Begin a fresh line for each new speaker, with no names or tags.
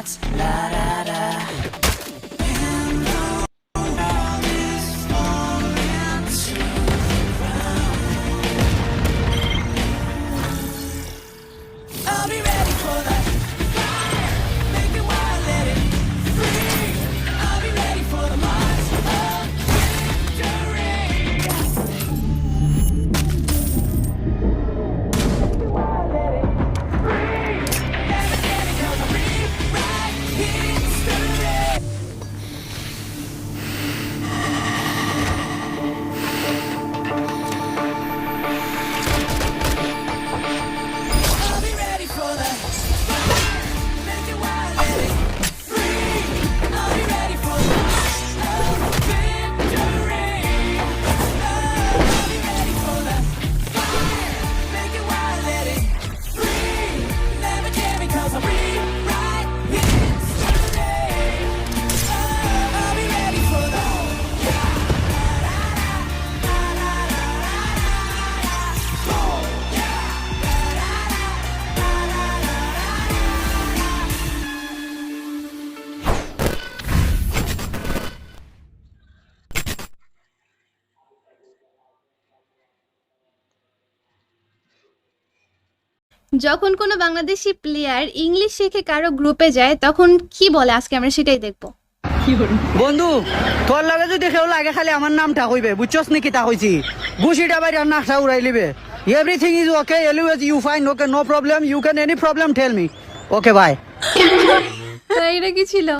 hearts. La da da. I'll be ready for the fire. Make it wild, let it free. I'll be ready for the march of victory. Make it wild, let it free. Never get it 'cause I'll rewrite history. I'll be ready for the fire. Make it wild, let it free. I'll be ready for the victory. I'll be ready for the fire. Make it wild, let it free. Never care because I'll rewrite history. I'll be ready for the
যখন কোনো Bangladeshi player English শিখে কারো গ্রুপে যায় তখন কি বলে আজকে আমরা সেটাই দেখবো।
বন্ধু তোর লাগে যদি কেউ লাগে খালি আমার নামটা কইবে বুঝছস নাকি তা কইছি গুছিটা বাইরে নাকটা উড়াই লিবে everything is okay always you fine okay no problem you can any problem tell me okay bye
এটা কি ছিল?